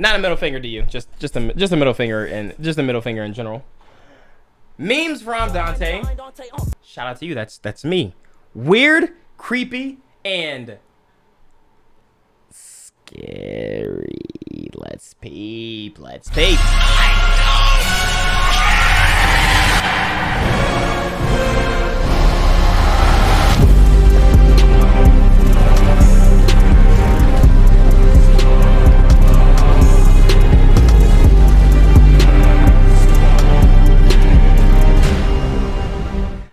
Not a middle finger to you. Just a middle finger, and just a middle finger in general. Memes from Dante. Shout out to you. That's me. Weird, creepy, and scary. Let's peep. Let's peep.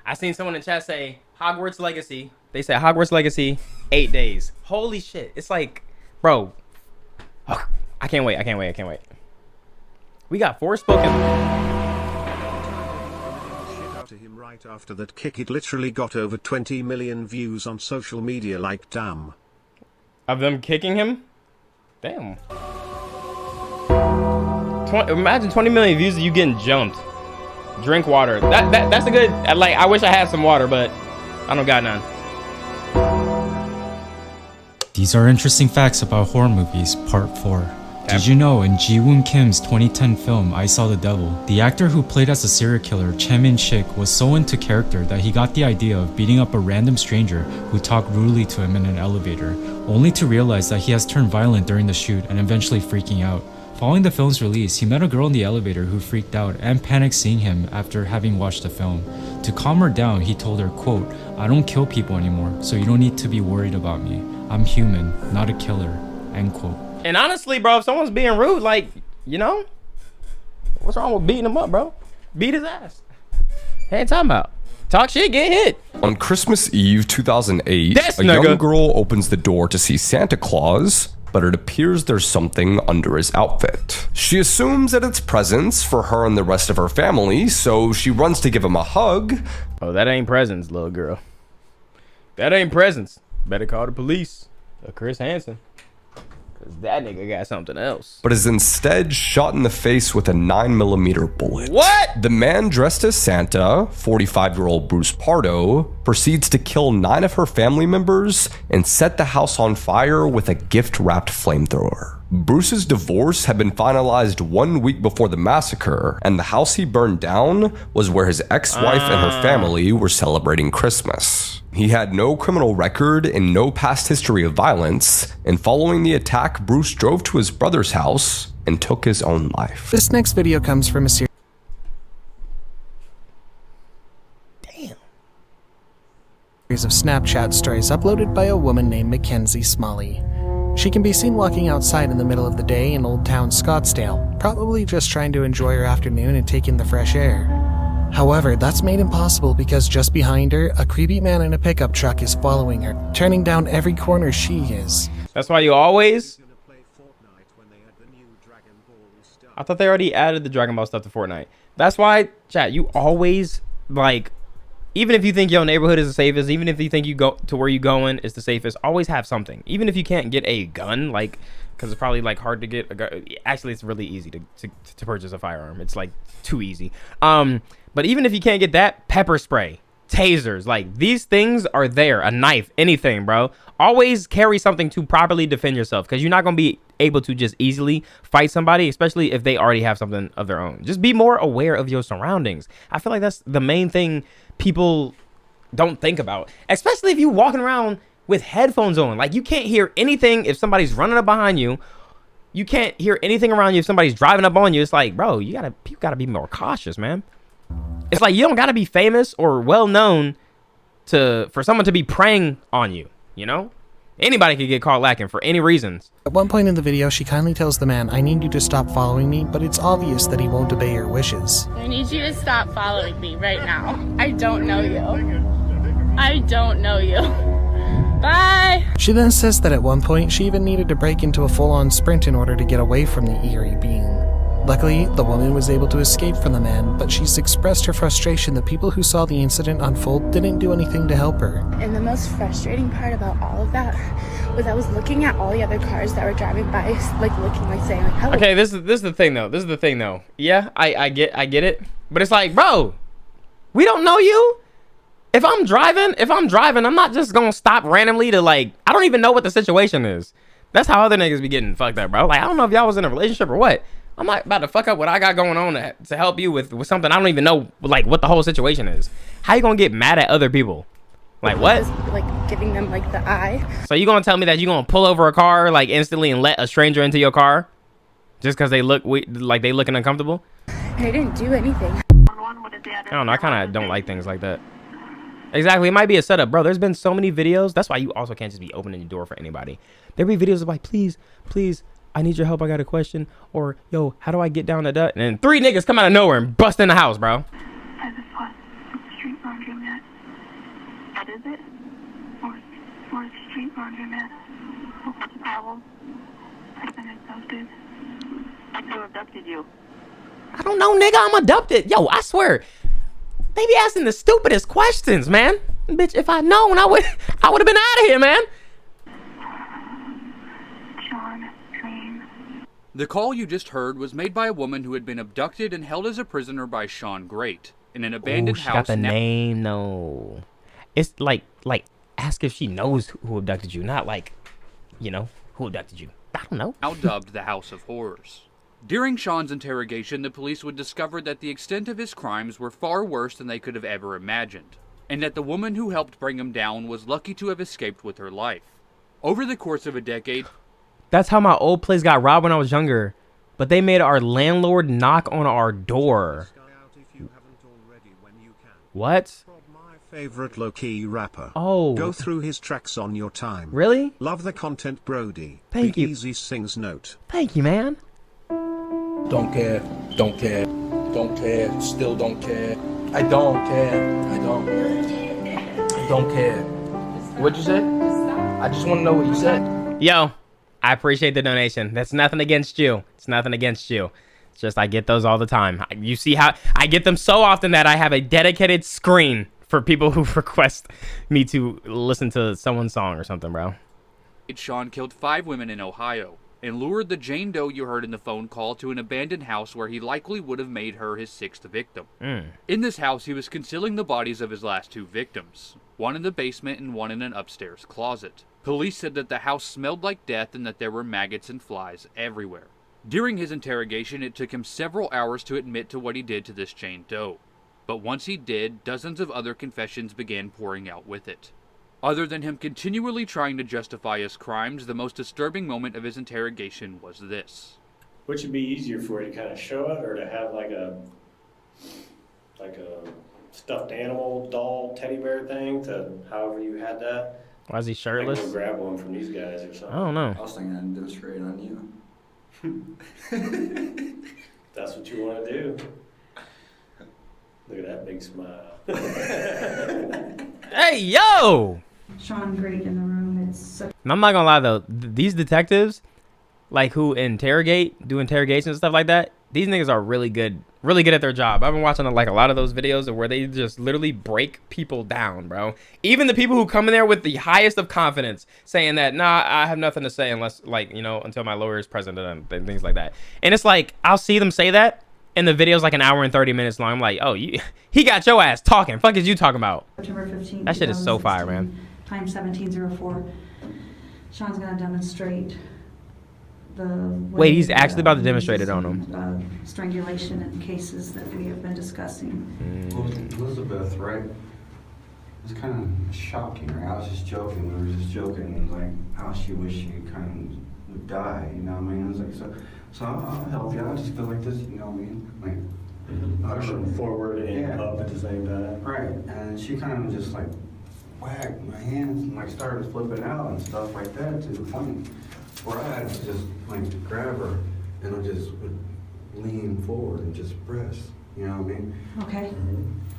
I seen someone in chat say Hogwarts Legacy. They said Hogwarts Legacy 8 days. Holy shit. It's like, bro. Oh, I can't wait. I can't wait. I can't wait. We got Forspoken. Shit out to him right after that kick. It literally got over 20 million views on social media. Like, damn. Of them kicking him? Damn. Imagine 20 million views of you getting jumped. Drink water. That's a good, like, I wish I had some water, but I don't got none. These are interesting facts about horror movies, part 4. Did you know in Ji-woon Kim's 2010 film I Saw the Devil, the actor who played as a serial killer, Chae Min-sik, was so into character that he got the idea of beating up a random stranger who talked rudely to him in an elevator, only to realize that he has turned violent during the shoot and eventually freaking out. Following the film's release, he met a girl in the elevator who freaked out and panicked seeing him after having watched the film. To calm her down, he told her, quote, "I don't kill people anymore, so you don't need to be worried about me. I'm human, not a killer," end quote. And honestly, bro, if someone's being rude, like, you know, what's wrong with beating him up, bro? Beat his ass. Ain't talking about. Talk shit, get hit. On Christmas Eve 2008, This a nigga. young girl opens the door to see Santa Claus, but it appears there's something under his outfit. She assumes that it's presents for her and the rest of her family, so she runs to give him a hug. Oh, that ain't presents, little girl. That ain't presents. Better call the police. Or Chris Hansen. Cause that nigga got something else. But is instead shot in the face with a 9mm bullet. What? The man dressed as Santa, 45-year-old Bruce Pardo, proceeds to kill 9 of her family members and set the house on fire with a gift-wrapped flamethrower. Bruce's divorce had been finalized 1 week before the massacre, and the house he burned down was where his ex-wife and her family were celebrating Christmas. He had no criminal record and no past history of violence, and following the attack, Bruce drove to his brother's house and took his own life. This next video comes from a series of Snapchat stories uploaded by a woman named Mackenzie Smalley. She can be seen walking outside in the middle of the day in Old Town Scottsdale, probably just trying to enjoy her afternoon and take in the fresh air. However, that's made impossible because just behind her, a creepy man in a pickup truck is following her, turning down every corner she is. That's why you always... I thought they already added the Dragon Ball stuff to Fortnite. That's why, chat, you always, like, even if you think your neighborhood is the safest, even if you think you go to where you going is the safest, always have something. Even if you can't get a gun, like, because it's probably, like, hard to get a gun. Actually, it's really easy to purchase a firearm. It's, like, too easy. But even if you can't get that, pepper spray, tasers, like, these things are there. A knife, anything, bro. Always carry something to properly defend yourself, because you're not going to be able to just easily fight somebody, especially if they already have something of their own. Just be more aware of your surroundings. I feel like that's the main thing people don't think about, especially if you walking around with headphones on. Like, you can't hear anything if somebody's running up behind you. You can't hear anything around you if somebody's driving up on you. It's like, bro, you gotta be more cautious, man. It's like you don't gotta be famous or well known for someone to be preying on you, you know? Anybody could get caught lacking for any reasons. At one point in the video, she kindly tells the man, "I need you to stop following me," but it's obvious that he won't obey her wishes. I need you to stop following me right now. I don't know you. I don't know you. Bye! She then says that at one point, she even needed to break into a full-on sprint in order to get away from the eerie being. Luckily, the woman was able to escape from the man, but she's expressed her frustration that people who saw the incident unfold didn't do anything to help her. And the most frustrating part about all of that was I was looking at all the other cars that were driving by, like looking, like saying, like, hello. Okay, this is the thing though. Yeah, I get it. But it's like, bro, we don't know you. If I'm driving, I'm not just gonna stop randomly to, like, I don't even know what the situation is. That's how other niggas be getting fucked up, bro. Like, I don't know if y'all was in a relationship or what. I'm like about to fuck up what I got going on to help you with something I don't even know, like, what the whole situation is. How you gonna get mad at other people? Like, what? Like giving them like the eye. So you gonna tell me that you gonna pull over a car like instantly and let a stranger into your car just because they look like they looking uncomfortable? And I didn't do anything. I don't know. I kind of don't like things like that. Exactly. It might be a setup, bro. There's been so many videos. That's why you also can't just be opening your door for anybody. There be videos of like, please, I need your help. I got a question. Or, yo, how do I get down to that? And then 3 niggas come out of nowhere and bust in the house, bro. I just was street laundromat. What is it? Or street laundromat. What's the problem? I've been abducted. Who abducted you? I don't know, nigga. I'm abducted. Yo, I swear. They be asking the stupidest questions, man. Bitch, if I'd known, I would have been out of here, man. Sean Green. The call you just heard was made by a woman who had been abducted and held as a prisoner by Sean Great in an abandoned She house. got the name, no. It's like ask if she knows who abducted you, not like, you know, who abducted you. I don't know. Now dubbed the House of Horrors. During Sean's interrogation, the police would discover that the extent of his crimes were far worse than they could have ever imagined, and that the woman who helped bring him down was lucky to have escaped with her life. Over the course of a decade, That's how my old place got robbed when I was younger. But they made our landlord knock on our door. What? My favorite low-key rapper. Oh. Go through his tracks on your time. Really? Love the content, Brody. Thank the you. Easy sings note. Thank you, man. Don't care, don't care, don't care, still don't care. I don't care, I don't care. What'd you say? I just want to know what you said. Yo, I appreciate the donation. That's nothing against you. It's nothing against you. It's just I get those all the time. You see how I get them so often that I have a dedicated screen for people who request me to listen to someone's song or something, bro. Sean killed 5 women in Ohio and lured the Jane Doe you heard in the phone call to an abandoned house where he likely would have made her his 6th victim. In this house, he was concealing the bodies of his last 2 victims, one in the basement and one in an upstairs closet. Police said that the house smelled like death and that there were maggots and flies everywhere. During his interrogation, it took him several hours to admit to what he did to this Jane Doe. But once he did, dozens of other confessions began pouring out with it. Other than him continually trying to justify his crimes, the most disturbing moment of his interrogation was this. Which would be easier for you to kind of show it or to have like a stuffed animal doll teddy bear thing to however you had that? Why is he I shirtless? can go grab one from these guys or something. I don't know. I was thinking I'd demonstrate it on you. That's what you want to do. Look at that big smile. Hey, yo! Sean Great in the room. It's so I'm not gonna lie though, these detectives, like who do interrogations and stuff like that, these niggas are really good at their job. I've been watching like a lot of those videos of where they just literally break people down, bro. Even the people who come in there with the highest of confidence saying that, nah, I have nothing to say unless, like, you know, until my lawyer is present and things like that. And it's like, I'll see them say that and the video's like an hour and 30 minutes long. I'm like, oh, he got your ass talking. Fuck is you talking about? September 15th. That shit is so fire, man. Time 1704. Sean's gonna demonstrate the Wait, he's actually about to demonstrate it on him. Strangulation in cases that we have been discussing. Elizabeth, right? It's kind of shocking, right? I was just joking. We were just joking, like how she wished she kind of would die. You know what I mean? I was like, so I'll help you. I just feel like this. You know what I mean? Like Pushing forward and up at the same time. right. And she kind of just like whacked my hands and like started flipping out and stuff like that to the point where I had to just like grab her and I just would lean forward and just press. You know what I mean? Okay.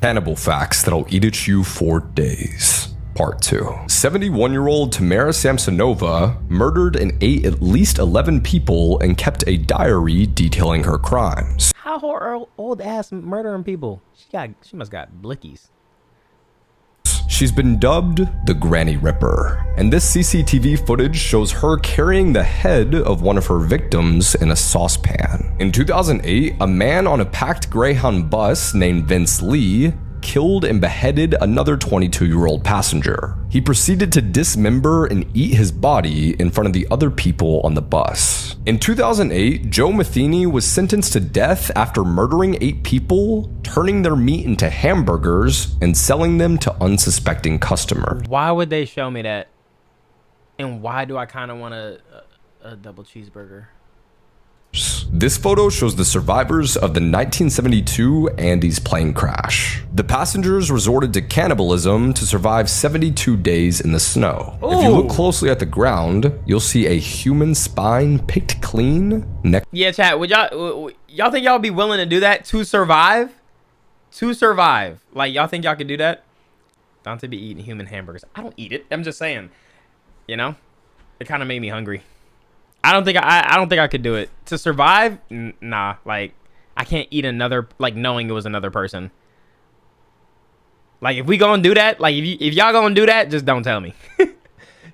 Tenable Facts That'll Eat at You for Days. Part 2. 71-year-old Tamara Samsonova murdered and ate at least 11 people and kept a diary detailing her crimes. How her old ass murdering people? She must got blickies. She's been dubbed the Granny Ripper, and this CCTV footage shows her carrying the head of one of her victims in a saucepan. In 2008, a man on a packed Greyhound bus named Vince Lee killed and beheaded another 22-year-old passenger. He proceeded to dismember and eat his body in front of the other people on the bus. In 2008, Joe Matheny was sentenced to death after murdering 8 people, turning their meat into hamburgers, and selling them to unsuspecting customers. Why would they show me that? And why do I kind of want a double cheeseburger? This photo shows the survivors of the 1972 Andes plane crash. The passengers resorted to cannibalism to survive 72 days in the snow. Ooh. If you look closely at the ground, you'll see a human spine picked clean next. Yeah, chat. Would y'all think y'all be willing to do that to survive? To survive, like y'all think y'all could do that? Dante be eating human hamburgers. I don't eat it. I'm just saying. You know, it kind of made me hungry. I don't think I could do it to survive. Nah, like I can't eat another, like knowing it was another person. Like if we gonna do that, like if y'all gonna do that, just don't tell me.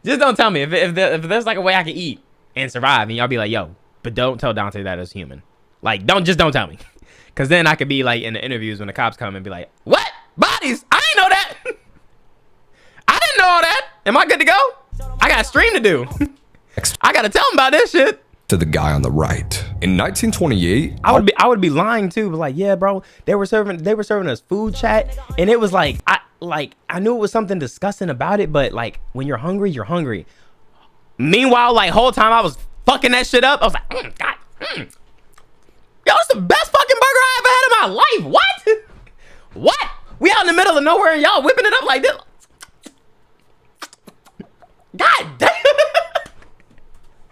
Just don't tell me if there's like a way I can eat and survive, and y'all be like, yo, but don't tell Dante that it's human. Like don't tell me, cause then I could be like in the interviews when the cops come and be like, what bodies? I didn't know that. I didn't know all that. Am I good to go? I got a stream to do. I gotta tell him about this shit. To the guy on the right. In 1928, I would be lying too, but like, yeah, bro, they were serving us food, chat, and it was like I knew it was something disgusting about it, but like when you're hungry, you're hungry. Meanwhile, like whole time I was fucking that shit up. I was like, God, yo, it's the best fucking burger I ever had in my life. What? What? We out in the middle of nowhere and y'all whipping it up like this. God damn.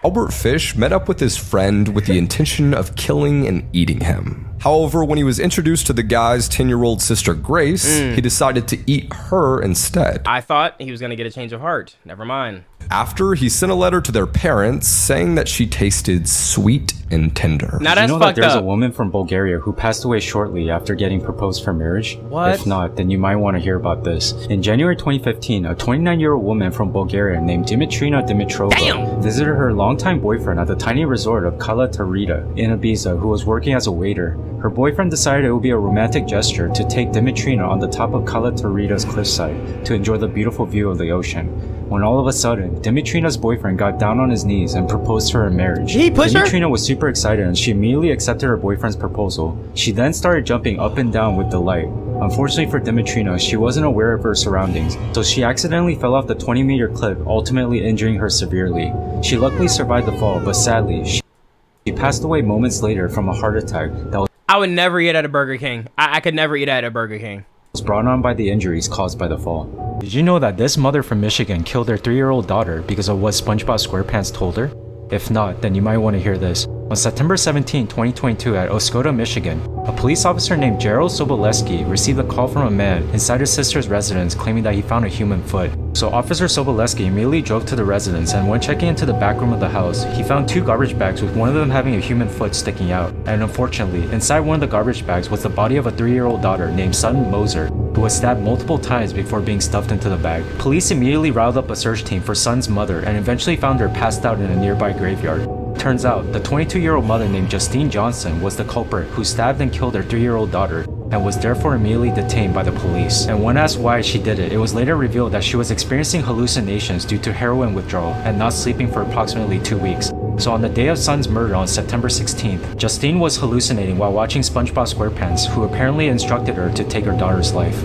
Albert Fish met up with his friend with the intention of killing and eating him. However, when he was introduced to the guy's 10-year-old sister Grace, he decided to eat her instead. I thought he was gonna get a change of heart. Never mind. After, he sent a letter to their parents saying that she tasted sweet and tender. Now Did that's you know that fucked there's up. a woman from Bulgaria who passed away shortly after getting proposed for marriage? What? If not, then you might want to hear about this. In January 2015, a 29-year-old woman from Bulgaria named Dimitrina Dimitrova visited her longtime boyfriend at the tiny resort of Cala Tarita in Ibiza, who was working as a waiter. Her boyfriend decided it would be a romantic gesture to take Dimitrina on the top of Cala Tarita's cliffside to enjoy the beautiful view of the ocean. When all of a sudden, Dimitrina's boyfriend got down on his knees and proposed to her in marriage. He pushed her? Dimitrina was super excited and she immediately accepted her boyfriend's proposal. She then started jumping up and down with delight. Unfortunately for Dimitrina, she wasn't aware of her surroundings, so she accidentally fell off the 20-meter cliff, ultimately injuring her severely. She luckily survived the fall, but sadly, she passed away moments later from a heart attack that was I would never eat at a Burger King. I could never eat at a Burger King. was brought on by the injuries caused by the fall. Did you know that this mother from Michigan killed her 3-year-old daughter because of what SpongeBob SquarePants told her? If not, then you might want to hear this. On September 17, 2022 at Oscoda, Michigan, a police officer named Gerald Soboleski received a call from a man inside his sister's residence claiming that he found a human foot. So Officer Soboleski immediately drove to the residence, and when checking into the back room of the house, he found 2 garbage bags with one of them having a human foot sticking out. And unfortunately, inside one of the garbage bags was the body of a 3-year-old daughter named Sutton Moser, who was stabbed multiple times before being stuffed into the bag. Police immediately riled up a search team for Sutton's mother and eventually found her passed out in a nearby graveyard. Turns out, the 22-year-old mother named Justine Johnson was the culprit who stabbed and killed her 3-year-old daughter and was therefore immediately detained by the police. And when asked why she did it, it was later revealed that she was experiencing hallucinations due to heroin withdrawal and not sleeping for approximately 2 weeks. So on the day of Sutton's murder on September 16th, Justine was hallucinating while watching SpongeBob SquarePants, who apparently instructed her to take her daughter's life.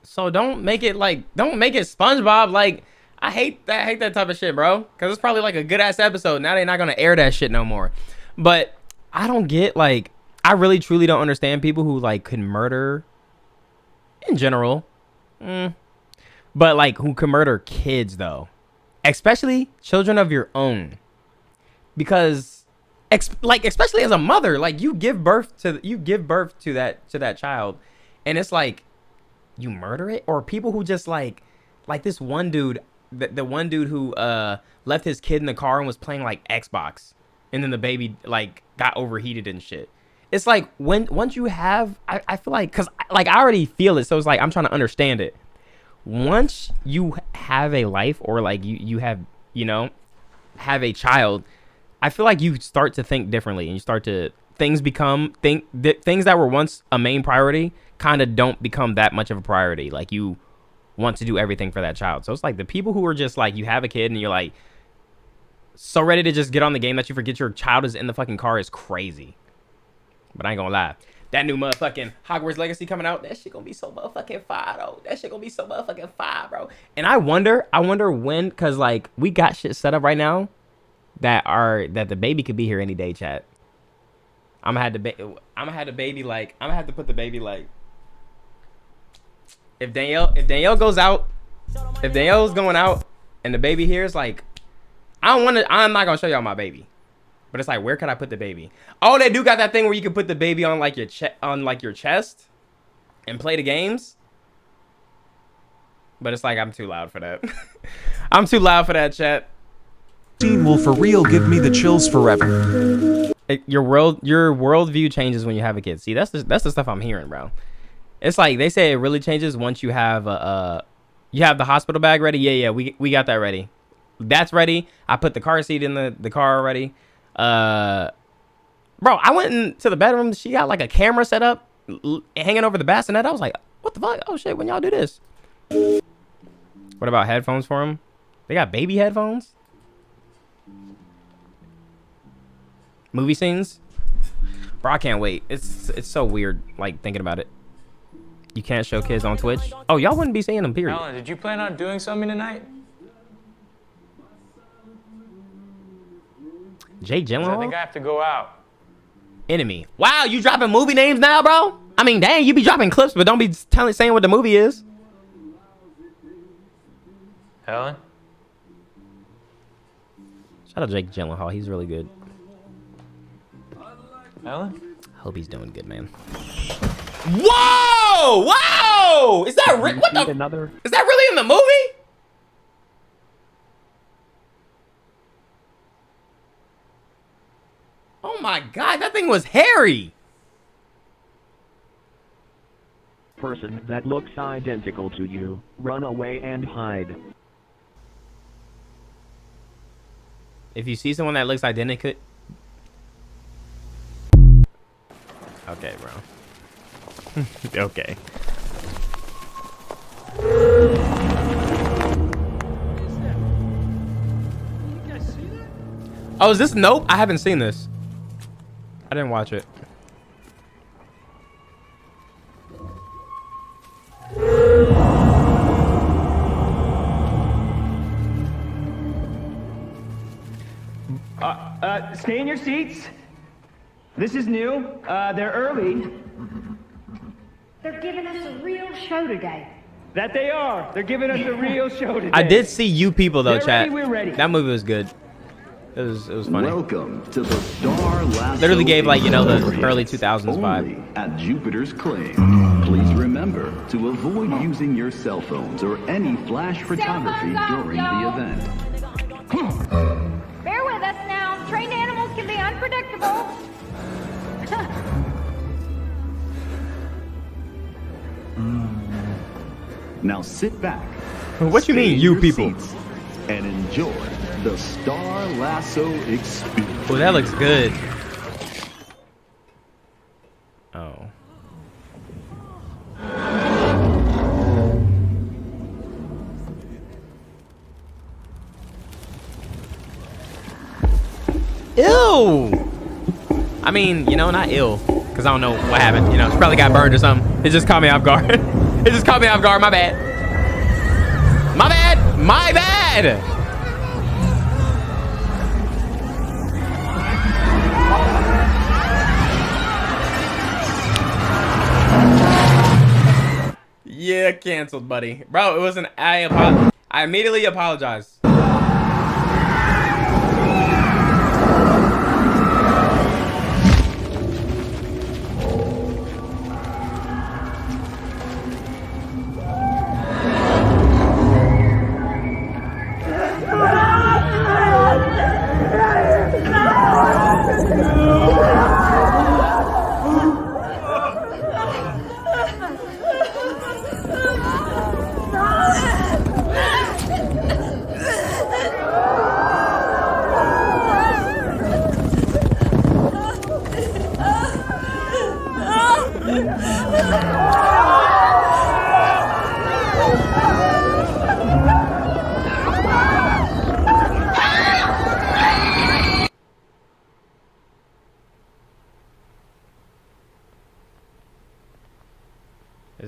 So don't make it SpongeBob. Like I hate that type of shit, bro. Cause it's probably like a good ass episode. Now they're not gonna air that shit no more. But I don't get, like, I really truly don't understand people who like can murder in general. But like who can murder kids though, especially children of your own, because especially as a mother, like you give birth to that child, and it's like you murder it. Or people who just like this one dude, the one dude who left his kid in the car and was playing like Xbox, and then the baby like got overheated and shit. It's like once you have, I feel like, because like I already feel it, so it's like I'm trying to understand it. Once you have a life, or like you have, have a child, I feel like you start to think differently, and you start to things things that were once a main priority kind of don't become that much of a priority. Like, you want to do everything for that child. So it's like the people who are just like, you have a kid and you're like so ready to just get on the game that you forget your child is in the fucking car is crazy. But I ain't gonna lie, that new motherfucking Hogwarts Legacy coming out, that shit gonna be so motherfucking fire, though. That shit gonna be so motherfucking fire, bro. And I wonder when, cause like we got shit set up right now that the baby could be here any day, chat. I'm gonna have to put the baby like, if Danielle goes out, if Danielle's going out and the baby here is like, I'm not gonna show y'all my baby, but it's like, where can I put the baby? Oh, they do got that thing where you can put the baby on like your chest and play the games. But it's like, I'm too loud for that. I'm too loud for that, chat. Scene will for real give me the chills forever. Your worldview changes when you have a kid. See, that's the stuff I'm hearing, bro. It's like they say it really changes once you have you have the hospital bag ready. Yeah, we got that ready. That's ready. I put the car seat in the car already. Bro, I went into the bedroom. She got like a camera set up hanging over the bassinet. I was like, what the fuck? Oh shit, when y'all do this? What about headphones for him? They got baby headphones? Movie scenes? Bro, I can't wait. It's so weird, like, thinking about it. You can't show kids on Twitch? Oh, y'all wouldn't be seeing them, period. Alan, did you plan on doing something tonight? Jake Gyllenhaal? I think I have to go out. Enemy. Wow, you dropping movie names now, bro? I mean, dang, you be dropping clips, but don't be saying what the movie is. Helen? Shout out Jake Gyllenhaal. He's really good. Helen? Hope he's doing good, man. Whoa! Whoa! Is that what the? Is that really in the movie? Oh my god, that thing was hairy. Person that looks identical to you, run away and hide. If you see someone that looks identical. Okay, bro. Okay. Oh, is this? Nope, I haven't seen this. I didn't watch it. Stay in your seats. This is new. They're early. They're giving us a real show today. That they are. They're giving us a real show today. I did see You People though, They're chat. ready, we're ready. That movie was good. It was funny. Welcome to the Star Lasso. Literally gave like, you know, the early 2000s vibe. At Jupiter's Claim. Please remember to avoid using your cell phones or any flash photography during the event. Bear with us now. Trained animals can be unpredictable. Now sit back. What you mean, You People? And enjoy the Star Lasso experience. Oh, that looks good. Oh. Ew. I mean, you know, not ill, because I don't know what happened. You know, she probably got burned or something. It just caught me off guard. It just caught me off guard. My bad. My bad. My bad. Yeah, canceled, buddy. Bro, it was an I immediately apologized.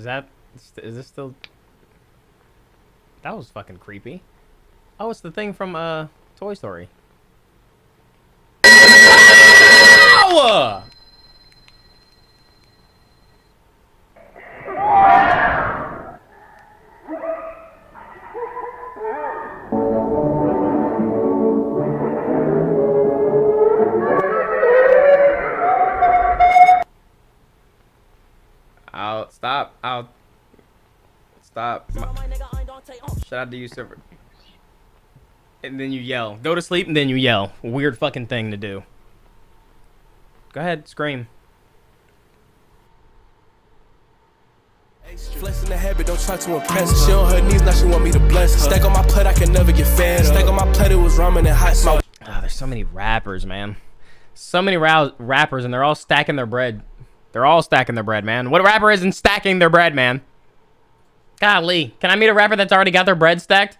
Is this still? That was fucking creepy. Oh, it's the thing from Toy Story. Ow! Stop. Shout out to you, server. And then you yell. Go to sleep and then you yell. Weird fucking thing to do. Go ahead, scream. Flexing the habit, don't try to impress. She on her knees, now she want me to bless her. Stack on my plate, I can never get fed. Stack on my plate, it was ramen and hot sauce. Oh, there's so many rappers, man. So many rappers, and they're all stacking their bread. They're all stacking their bread, man. What rapper isn't stacking their bread, man? Golly. Can I meet a rapper that's already got their bread stacked?